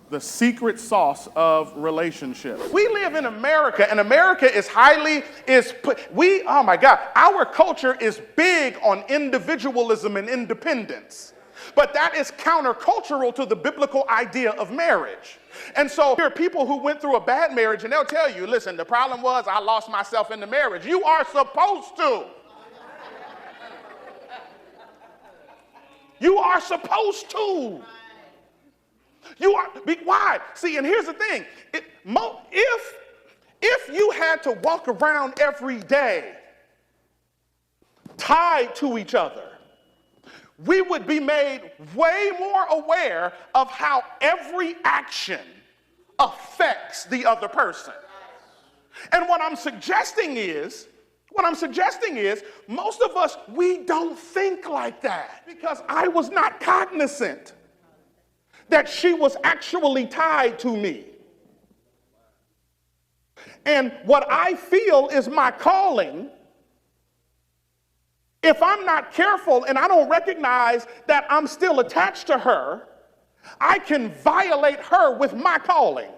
The secret sauce of relationships. We live in America, and America is oh my God, our culture is big on individualism and independence. But that is countercultural to the biblical idea of marriage. And so there are people who went through a bad marriage, and they'll tell you, listen, the problem was I lost myself in the marriage. You are supposed to. You are supposed to. Why? See, and here's the thing. If you had to walk around every day tied to each other, we would be made way more aware of how every action affects the other person. And what I'm suggesting is, most of us, we don't think like that, because I was not cognizant that she was actually tied to me. And what I feel is my calling. If I'm not careful and I don't recognize that I'm still attached to her, I can violate her with my calling.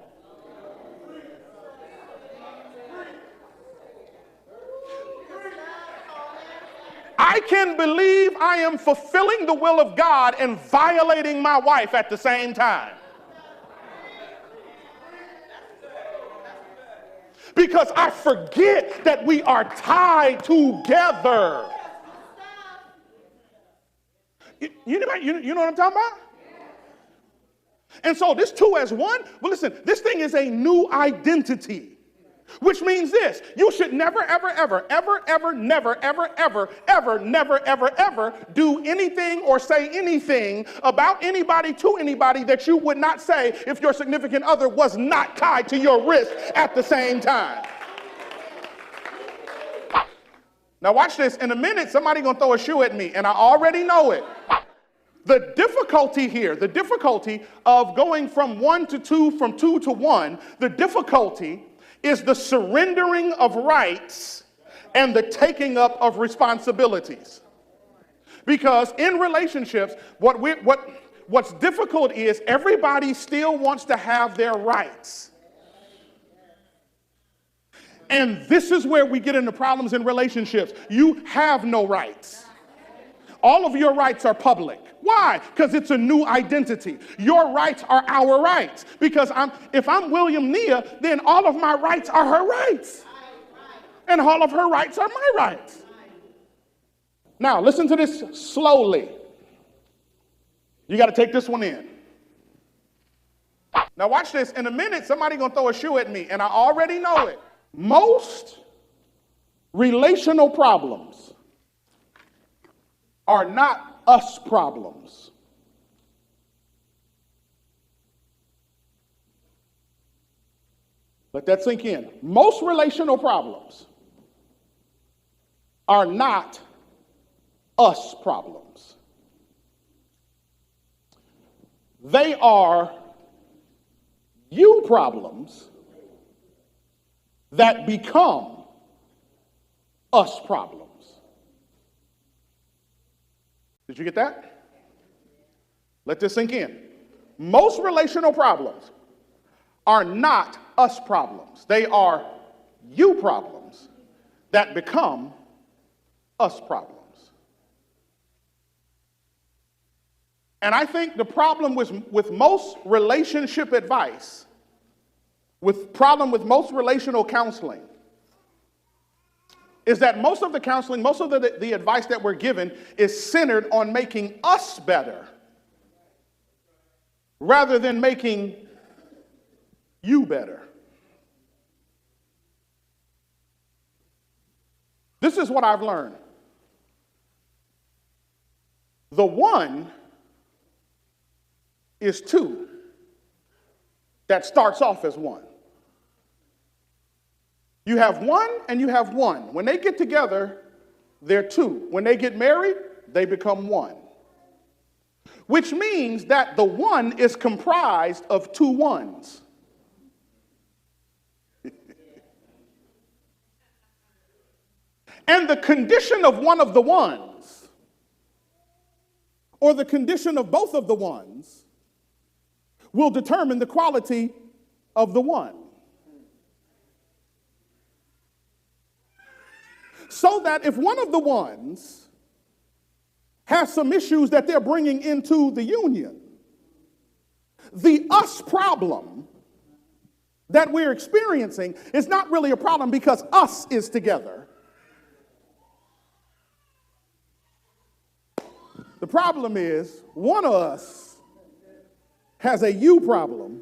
I can believe I am fulfilling the will of God and violating my wife at the same time. Because I forget that we are tied together. You know what I'm talking about? And so this two as one, well, listen, this thing is a new identity. Which means this: you should never, ever, ever, ever, ever, never, ever, ever, ever, never, ever, ever do anything or say anything about anybody to anybody that you would not say if your significant other was not tied to your wrist at the same time. Now watch this. In a minute, somebody gonna throw a shoe at me, and I already know it. The difficulty here, the difficulty of going from 1 to 2, from 2 to 1, the difficulty is the surrendering of rights and the taking up of responsibilities. Because in relationships, what's difficult is everybody still wants to have their rights. And this is where we get into problems in relationships. You have no rights. All of your rights are public. Why? Because it's a new identity. Your rights are our rights. Because if I'm William Nia, then all of my rights are her rights. And all of her rights are my rights. Now, listen to this slowly. You got to take this one in. Now, watch this. In a minute, somebody going to throw a shoe at me, and I already know it. Most relational problems are not us problems. Let that sink in. Most relational problems are not us problems. They are you problems that become us problems. Did you get that? Let this sink in. Most relational problems are not us problems. They are you problems that become us problems. And I think the problem with most relationship advice, with most relational counseling, is that most of the counseling, most of the advice that we're given is centered on making us better rather than making you better. This is what I've learned. The one is two that starts off as one. You have one and you have one. When they get together, they're two. When they get married, they become one. Which means that the one is comprised of two ones. And the condition of one of the ones, or the condition of both of the ones, will determine the quality of the one. So that if one of the ones has some issues that they're bringing into the union, the us problem that we're experiencing is not really a problem because us is together. The problem is one of us has a you problem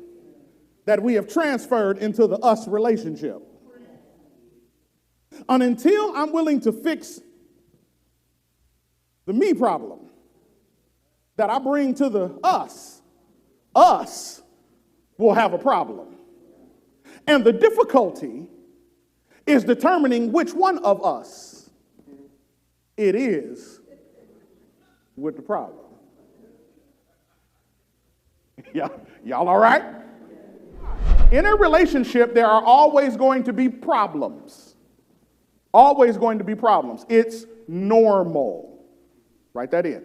that we have transferred into the us relationship. And until I'm willing to fix the me problem that I bring to the us will have a problem. And the difficulty is determining which one of us it is with the problem. Y'all all right? In a relationship, there are always going to be problems. Always going to be problems. It's normal. Write that in.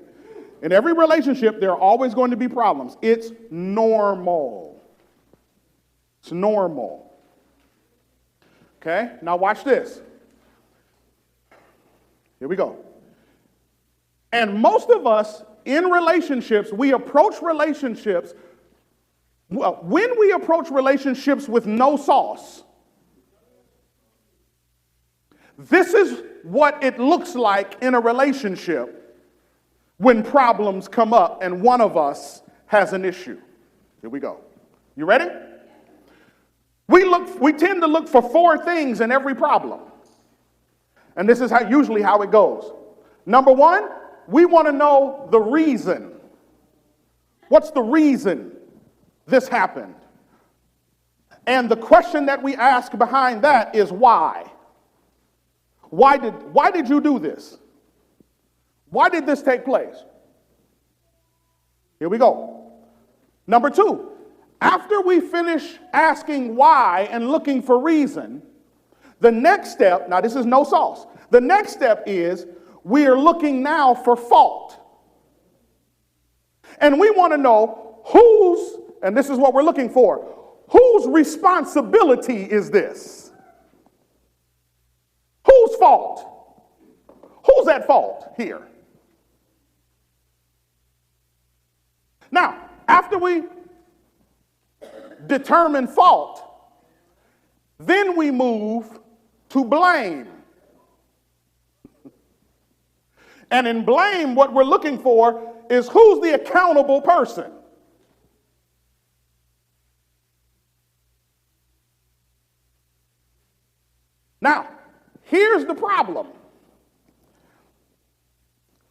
In every relationship, there are always going to be problems. It's normal. It's normal. Okay, now watch this. Here we go. And most of us in relationships, we approach relationships, well, when we approach relationships with no sauce, this is what it looks like in a relationship when problems come up and one of us has an issue. Here we go. You ready? We tend to look for four things in every problem. And this is usually how it goes. Number one, we want to know the reason. What's the reason this happened? And the question that we ask behind that is why? Why did you do this? Why did this take place? Here we go. Number two, after we finish asking why and looking for reason, the next step, now this is no sauce, the next step is we are looking now for fault. And we want to know whose, and this is what we're looking for, whose responsibility is this? Whose fault? Who's at fault here? Now, after we determine fault, then we move to blame. And in blame, what we're looking for is who's the accountable person. Now, here's the problem.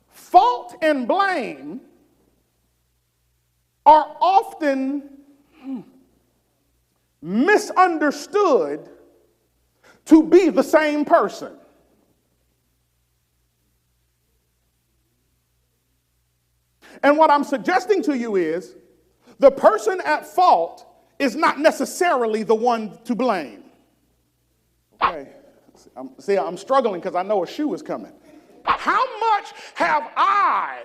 Fault and blame are often misunderstood to be the same person. And what I'm suggesting to you is the person at fault is not necessarily the one to blame. Okay. I'm struggling because I know a shoe is coming. How much have I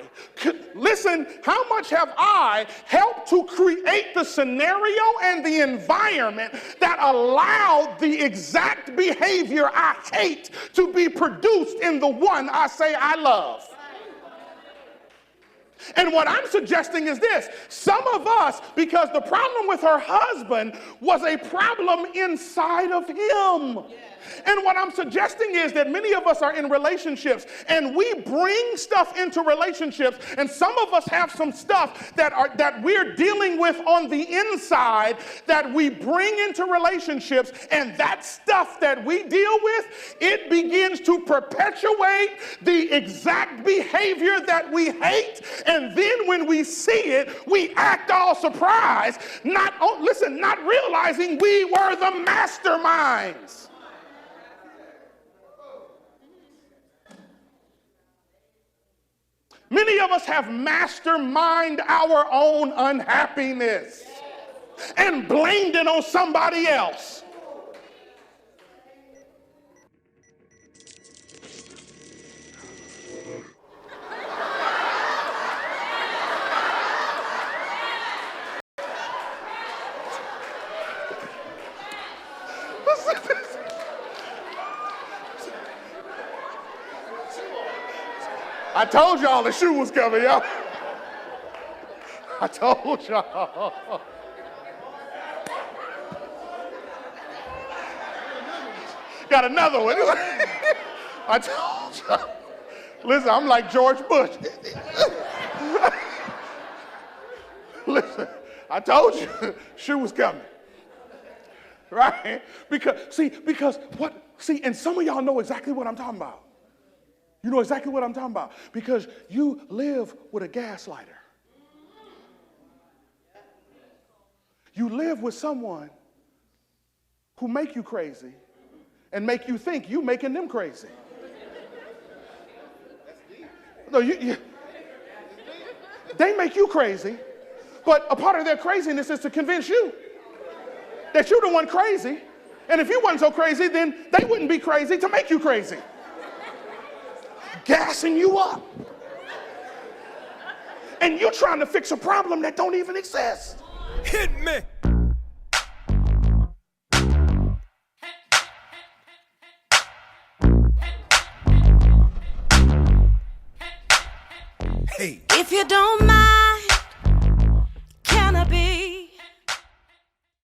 helped to create the scenario and the environment that allowed the exact behavior I hate to be produced in the one I say I love? And what I'm suggesting is this. Some of us, because the problem with her husband was a problem inside of him. And what I'm suggesting is that many of us are in relationships and we bring stuff into relationships, and some of us have some stuff that we're dealing with on the inside that we bring into relationships, and that stuff that we deal with, it begins to perpetuate the exact behavior that we hate, and then when we see it, we act all surprised, not realizing we were the masterminds. Many of us have masterminded our own unhappiness and blamed it on somebody else. I told y'all the shoe was coming, y'all. I told y'all. Got another one. I told y'all. Listen, I'm like George Bush. Listen, I told you, shoe was coming. Right? Because and some of y'all know exactly what I'm talking about. You know exactly what I'm talking about. Because you live with a gaslighter. You live with someone who make you crazy and make you think you making them crazy. No, they make you crazy, but a part of their craziness is to convince you that you're the one crazy. And if you weren't so crazy, then they wouldn't be crazy to make you crazy. Gassing you up. And you're trying to fix a problem that don't even exist. Hit me. Hey. If you don't mind